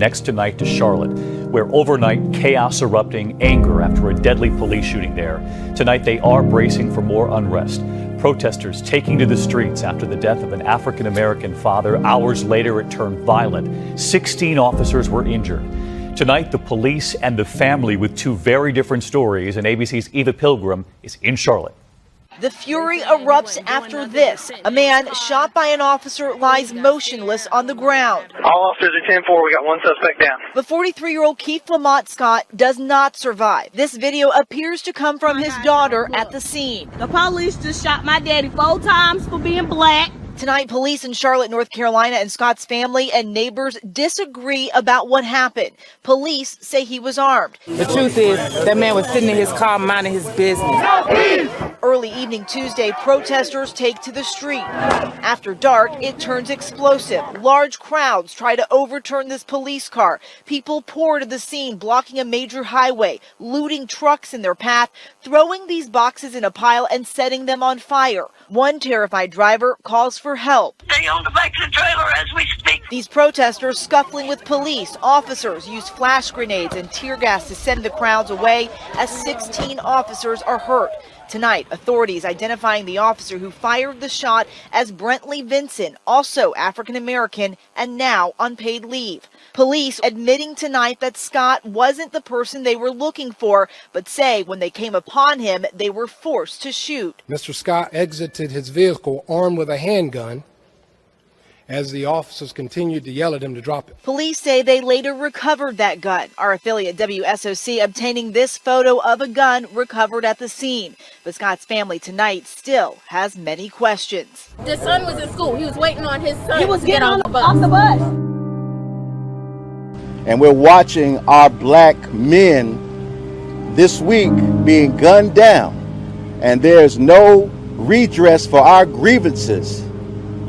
Next tonight to Charlotte, where overnight chaos erupting, anger after a deadly police shooting there. Tonight they are bracing for more unrest. Protesters taking to the streets after the death of an African-American father. Hours later, it turned violent. 16 officers were injured. Tonight, the police and the family with two very different stories, and ABC's Eva Pilgrim is in Charlotte. The fury erupts after this. A man shot by an officer lies motionless on the ground. All officers are 10-4. We got one suspect down. The 43-year-old Keith Lamont Scott does not survive. This video appears to come from his daughter at the scene. The police just shot my daddy 4 times for being black. Tonight, police in Charlotte, North Carolina, and Scott's family and neighbors disagree about what happened. Police say he was armed. The truth is, that man was sitting in his car minding his business. Early evening Tuesday, protesters take to the street. After dark, it turns explosive. Large crowds try to overturn this police car. People pour to the scene, blocking a major highway, looting trucks in their path, throwing these boxes in a pile and setting them on fire. One terrified driver calls for help. Stay on the back of the trailer as we speak. These protesters scuffling with police. Officers use flash grenades and tear gas to send the crowds away as 16 officers are hurt. Tonight, authorities identifying the officer who fired the shot as Brentley Vinson, also African-American and now on paid leave. Police admitting tonight that Scott wasn't the person they were looking for, but say when they came upon him, they were forced to shoot. Mr. Scott exited his vehicle armed with a handgun as the officers continued to yell at him to drop it. Police say they later recovered that gun. Our affiliate WSOC obtaining this photo of a gun recovered at the scene. But Scott's family tonight still has many questions. The son was in school. He was waiting on his son. He was getting on off the bus. And we're watching our black men this week being gunned down. And there's no redress for our grievances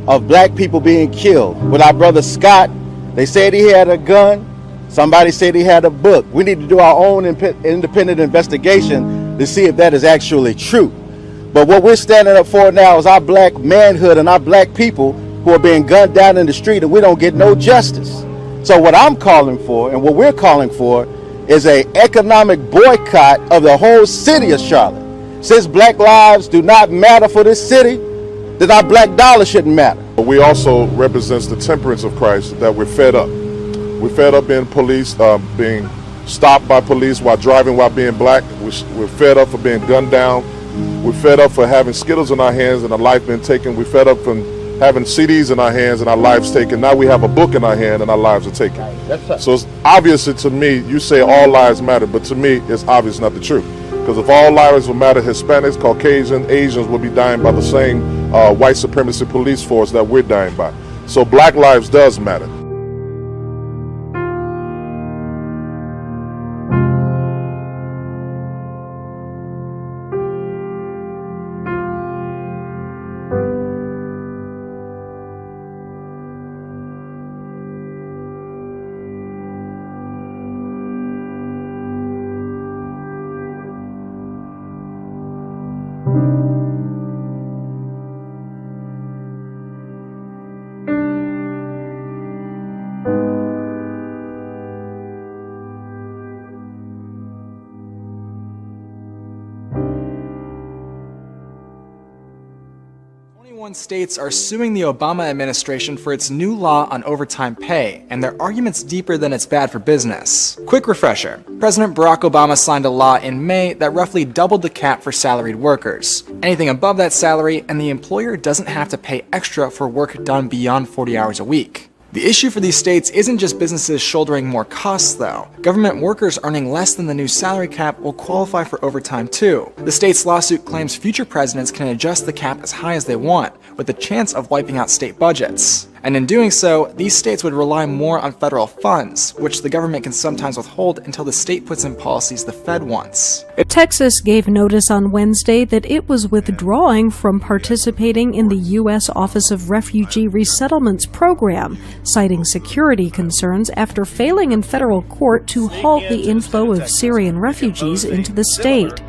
of black people being killed. With our brother Scott, they said he had a gun. Somebody said he had a book. We need to do our own independent investigation to see if that is actually true. But what we're standing up for now is our black manhood and our black people who are being gunned down in the street, and we don't get no justice. So what I'm calling for and what we're calling for is an economic boycott of the whole city of Charlotte. Since black lives do not matter for this city, then our black dollar shouldn't matter. We also represents the temperance of Christ, that we're fed up. We're fed up being police, being stopped by police while driving while being black. We're fed up for being gunned down. We're fed up for having Skittles in our hands and our life being taken. We're fed up from having CDs in our hands and our lives taken. Now we have a book in our hand and our lives are taken. So it's obvious to me, you say all lives matter, but to me it's obvious not the truth. Because if all lives would matter, Hispanics, Caucasians, Asians would be dying by the same white supremacy police force that we're dying by. So black lives does matter. States are suing the Obama administration for its new law on overtime pay, and their argument's deeper than it's bad for business. Quick refresher. President Barack Obama signed a law in May that roughly doubled the cap for salaried workers. Anything above that salary, and the employer doesn't have to pay extra for work done beyond 40 hours a week. The issue for these states isn't just businesses shouldering more costs, though. Government workers earning less than the new salary cap will qualify for overtime, too. The state's lawsuit claims future presidents can adjust the cap as high as they want, with the chance of wiping out state budgets. And in doing so, these states would rely more on federal funds, which the government can sometimes withhold until the state puts in policies the Fed wants. Texas gave notice on Wednesday that it was withdrawing from participating in the U.S. Office of Refugee Resettlement's program, citing security concerns after failing in federal court to halt the inflow of Syrian refugees into the state.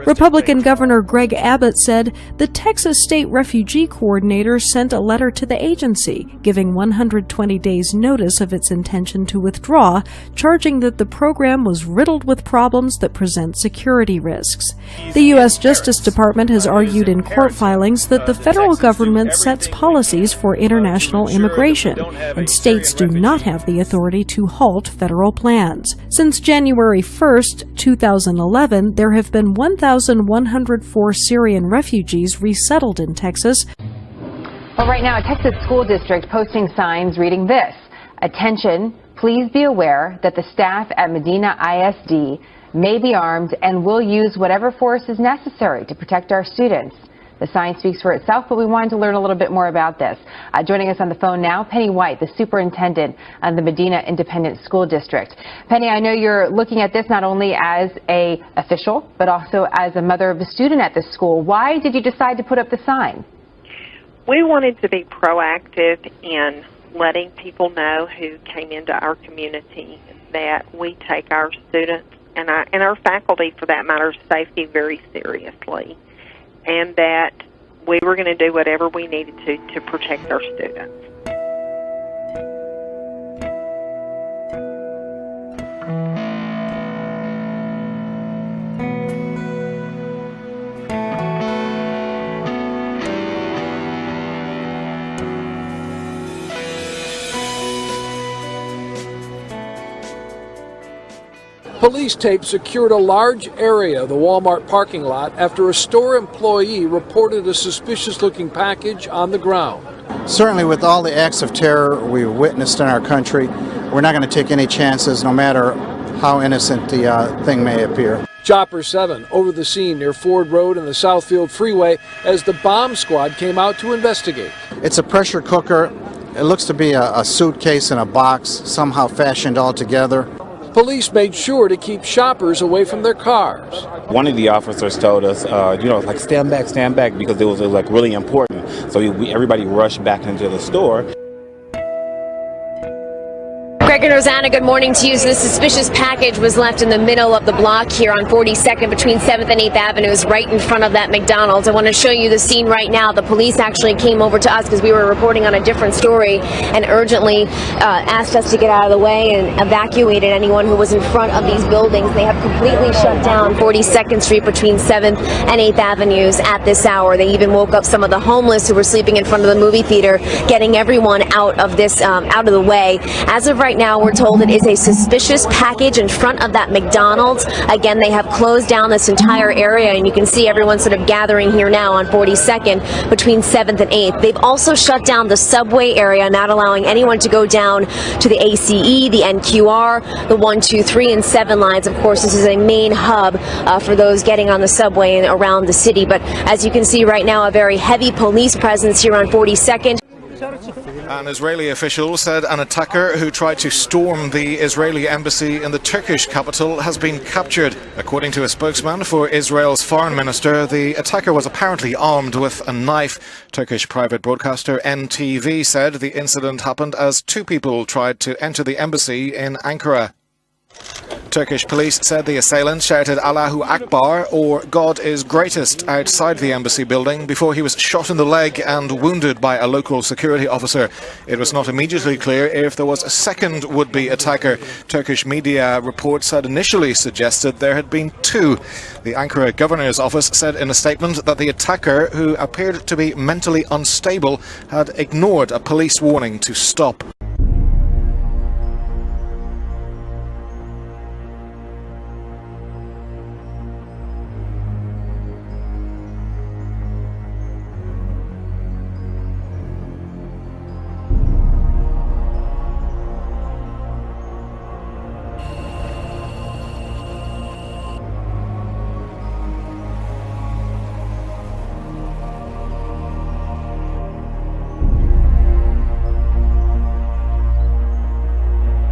Republican Governor Greg Abbott said the Texas State Refugee Coordinator sent a letter to the agency giving 120 days notice of its intention to withdraw, charging that the program was riddled with problems that present security risks. The U.S. Justice Department has argued in court filings that the federal government sets policies for international immigration, and states do not have the authority to halt federal plans. Since January 1st, 2011, there have been 1,104 Syrian refugees resettled in Texas. Well, right now, a Texas school district posting signs reading this: "Attention, please be aware that the staff at Medina ISD may be armed and will use whatever force is necessary to protect our students." The sign speaks for itself, but we wanted to learn a little bit more about this. Joining us on the phone now, Penny White, the superintendent of the Medina Independent School District. Penny, I know you're looking at this not only as an official, but also as a mother of a student at this school. Why did you decide to put up the sign? We wanted to be proactive in letting people know who came into our community that we take our students and our faculty, for that matter, safety very seriously, and that we were going to do whatever we needed to protect our students. Police tape secured a large area of the Walmart parking lot after a store employee reported a suspicious-looking package on the ground. Certainly, with all the acts of terror we've witnessed in our country, we're not going to take any chances, no matter how innocent the thing may appear. Chopper 7 over the scene near Ford Road and the Southfield Freeway as the bomb squad came out to investigate. It's a pressure cooker. It looks to be a suitcase in a box, somehow fashioned all together. Police made sure to keep shoppers away from their cars. One of the officers told us, like stand back, because it was like really important. So everybody rushed back into the store. Greg and Rosanna, good morning to you. So this suspicious package was left in the middle of the block here on 42nd between 7th and 8th Avenues, right in front of that McDonald's. I want to show you the scene right now. The police actually came over to us because we were reporting on a different story and urgently asked us to get out of the way and evacuated anyone who was in front of these buildings. They have completely shut down 42nd Street between 7th and 8th Avenues at this hour. They even woke up some of the homeless who were sleeping in front of the movie theater, getting everyone out of this, out of the way. As of right now, we're told it is a suspicious package in front of that McDonald's. Again, they have closed down this entire area, and you can see everyone sort of gathering here now on 42nd between 7th and 8th. They've also shut down the subway area, not allowing anyone to go down to the ACE, the NQR, the 1, 2, 3, and 7 lines. Of course, this is a main hub for those getting on the subway and around the city. But as you can see right now, a very heavy police presence here on 42nd. An Israeli official said an attacker who tried to storm the Israeli embassy in the Turkish capital has been captured. According to a spokesman for Israel's foreign minister, the attacker was apparently armed with a knife. Turkish private broadcaster NTV said the incident happened as two people tried to enter the embassy in Ankara. Turkish police said the assailant shouted Allahu Akbar, or God is greatest, outside the embassy building before he was shot in the leg and wounded by a local security officer. It was not immediately clear if there was a second would-be attacker. Turkish media reports had initially suggested there had been two. The Ankara governor's office said in a statement that the attacker, who appeared to be mentally unstable, had ignored a police warning to stop.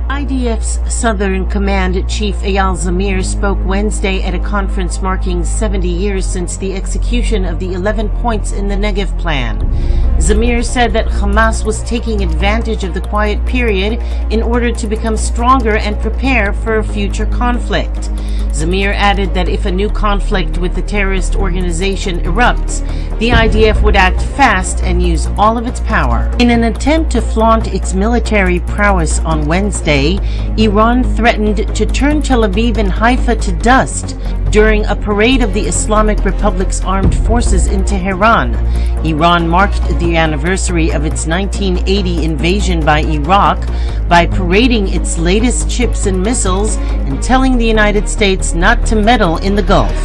IDF's Southern Command Chief Eyal Zamir spoke Wednesday at a conference marking 70 years since the execution of the 11 points in the Negev Plan. Zamir said that Hamas was taking advantage of the quiet period in order to become stronger and prepare for a future conflict. Zamir added that if a new conflict with the terrorist organization erupts, The IDF would act fast and use all of its power. In an attempt to flaunt its military prowess on Wednesday, Iran threatened to turn Tel Aviv and Haifa to dust during a parade of the Islamic Republic's armed forces in Tehran. Iran marked the anniversary of its 1980 invasion by Iraq by parading its latest ships and missiles and telling the United States not to meddle in the Gulf.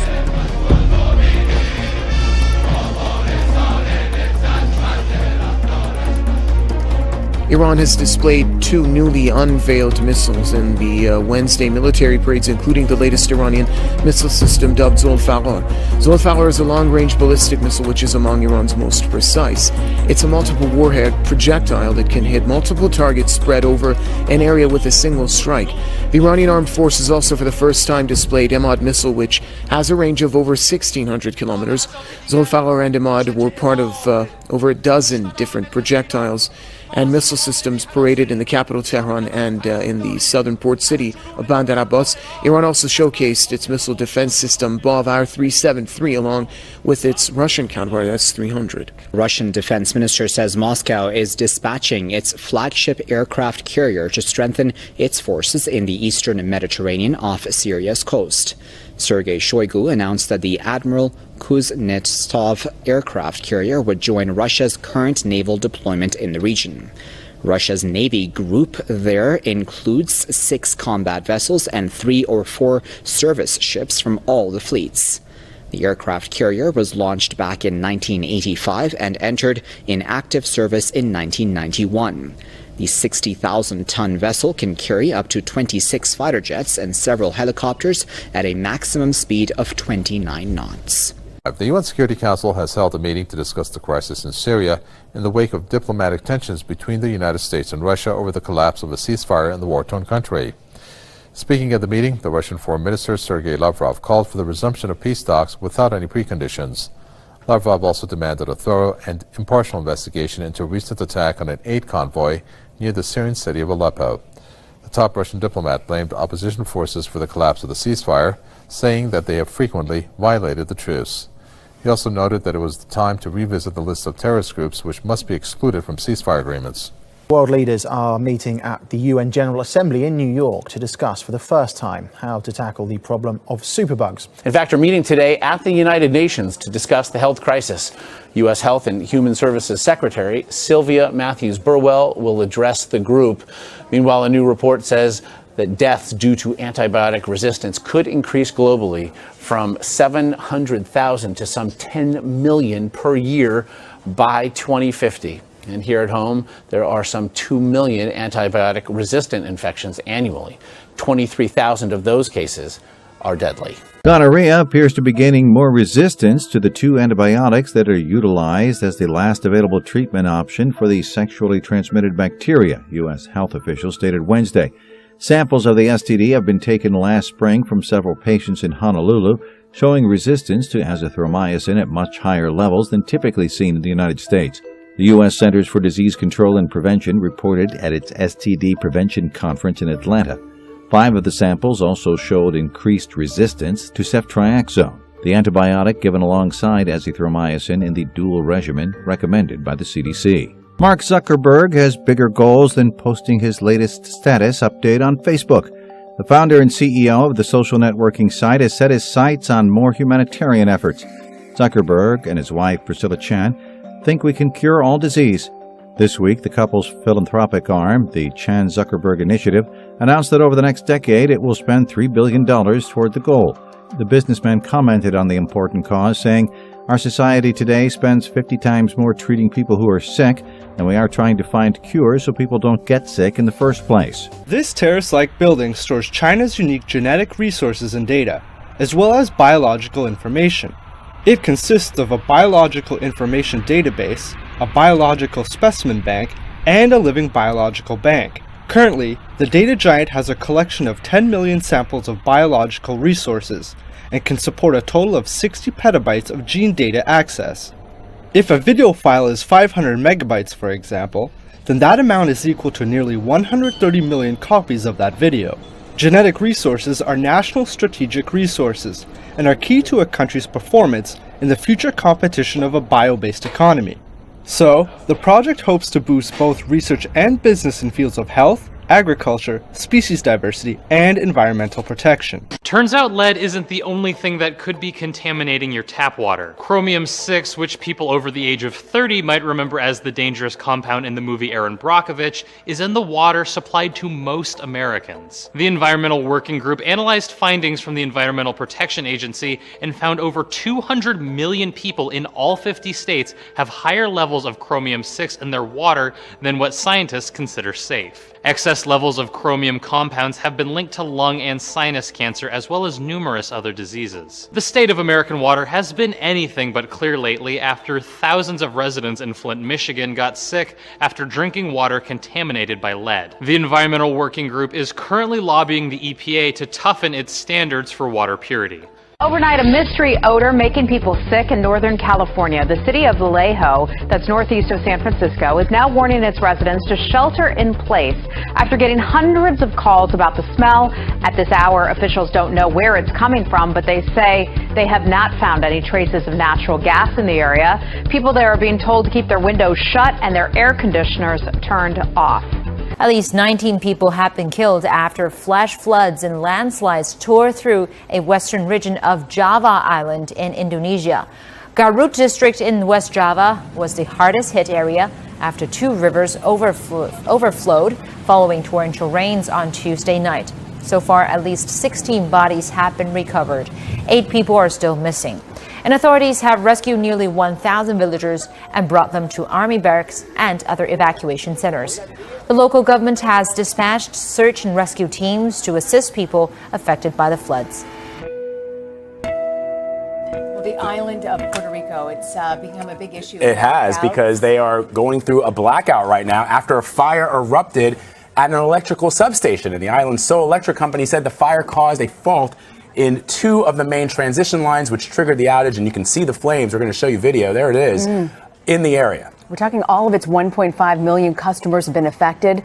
Iran has displayed two newly unveiled missiles in the Wednesday military parades, including the latest Iranian missile system dubbed Zolfar. Zolfar is a long-range ballistic missile which is among Iran's most precise. It's a multiple warhead projectile that can hit multiple targets spread over an area with a single strike. The Iranian armed forces also for the first time displayed Emad missile, which has a range of over 1,600 kilometers. Zolfar and Emad were part of over a dozen different projectiles and missile systems paraded in the capital Tehran and in the southern port city of Bandar Abbas. Iran also showcased its missile defense system Bavar 373 along with its Russian counterpart S-300. Russian defense minister says Moscow is dispatching its flagship aircraft carrier to strengthen its forces in the eastern Mediterranean off Syria's coast. Sergei Shoigu announced that the Admiral Kuznetsov aircraft carrier would join Russia's current naval deployment in the region. Russia's Navy group there includes 6 combat vessels and 3 or 4 service ships from all the fleets. The aircraft carrier was launched back in 1985 and entered in active service in 1991. The 60,000-ton vessel can carry up to 26 fighter jets and several helicopters at a maximum speed of 29 knots. The UN Security Council has held a meeting to discuss the crisis in Syria in the wake of diplomatic tensions between the United States and Russia over the collapse of a ceasefire in the war-torn country. Speaking at the meeting, the Russian Foreign Minister Sergei Lavrov called for the resumption of peace talks without any preconditions. Lavrov also demanded a thorough and impartial investigation into a recent attack on an aid convoy near the Syrian city of Aleppo. The top Russian diplomat blamed opposition forces for the collapse of the ceasefire, saying that they have frequently violated the truce. He also noted that it was the time to revisit the list of terrorist groups which must be excluded from ceasefire agreements. World leaders are meeting at the UN General Assembly in New York to discuss for the first time how to tackle the problem of superbugs. In fact, we're meeting today at the United Nations to discuss the health crisis. U.S. Health and Human Services Secretary Sylvia Matthews-Burwell will address the group. Meanwhile, a new report says that deaths due to antibiotic resistance could increase globally from 700,000 to some 10 million per year by 2050. And here at home, there are some 2 million antibiotic-resistant infections annually. 23,000 of those cases are deadly. Gonorrhea appears to be gaining more resistance to the 2 antibiotics that are utilized as the last available treatment option for the sexually transmitted bacteria, U.S. health officials stated Wednesday. Samples of the STD have been taken last spring from several patients in Honolulu, showing resistance to azithromycin at much higher levels than typically seen in the United States. The U.S. Centers for Disease Control and Prevention reported at its STD Prevention Conference in Atlanta. 5 of the samples also showed increased resistance to ceftriaxone, the antibiotic given alongside azithromycin in the dual regimen recommended by the CDC. Mark Zuckerberg has bigger goals than posting his latest status update on Facebook. The founder and CEO of the social networking site has set his sights on more humanitarian efforts. Zuckerberg and his wife, Priscilla Chan, think we can cure all disease. This week, the couple's philanthropic arm, the Chan Zuckerberg Initiative, announced that over the next decade it will spend $3 billion toward the goal. The businessman commented on the important cause, saying, "Our society today spends 50 times more treating people who are sick than we are trying to find cures so people don't get sick in the first place." This terrace-like building stores China's unique genetic resources and data, as well as biological information. It consists of a biological information database, a biological specimen bank, and a living biological bank. Currently, the data giant has a collection of 10 million samples of biological resources and can support a total of 60 petabytes of gene data access. If a video file is 500 megabytes, for example, then that amount is equal to nearly 130 million copies of that video. Genetic resources are national strategic resources and are key to a country's performance in the future competition of a bio-based economy. So, the project hopes to boost both research and business in fields of health, agriculture, species diversity, and environmental protection. Turns out lead isn't the only thing that could be contaminating your tap water. Chromium-6, which people over the age of 30 might remember as the dangerous compound in the movie Erin Brockovich, is in the water supplied to most Americans. The Environmental Working Group analyzed findings from the Environmental Protection Agency and found over 200 million people in all 50 states have higher levels of chromium-6 in their water than what scientists consider safe. Excess levels of chromium compounds have been linked to lung and sinus cancer as well as numerous other diseases. The state of American water has been anything but clear lately after thousands of residents in Flint, Michigan got sick after drinking water contaminated by lead. The Environmental Working Group is currently lobbying the EPA to toughen its standards for water purity. Overnight, a mystery odor making people sick in Northern California. The city of Vallejo, that's northeast of San Francisco, is now warning its residents to shelter in place after getting hundreds of calls about the smell. At this hour, officials don't know where it's coming from, but they say they have not found any traces of natural gas in the area. People there are being told to keep their windows shut and their air conditioners turned off. At least 19 people have been killed after flash floods and landslides tore through a western region of Java Island in Indonesia. Garut district in West Java was the hardest hit area after two rivers overflowed following torrential rains on Tuesday night. So far, at least 16 bodies have been recovered. 8 people are still missing. And authorities have rescued nearly 1,000 villagers and brought them to army barracks and other evacuation centers. The local government has dispatched search and rescue teams to assist people affected by the floods. Well, the island of Puerto Rico, it's become a big issue. It has, because they are going through a blackout right now after a fire erupted at an electrical substation. And the island's sole electric company said the fire caused a fault in 2 of the main transition lines, which triggered the outage. And you can see the flames. We're going to show you video. There it is in the area. We're talking all of its 1.5 million customers have been affected.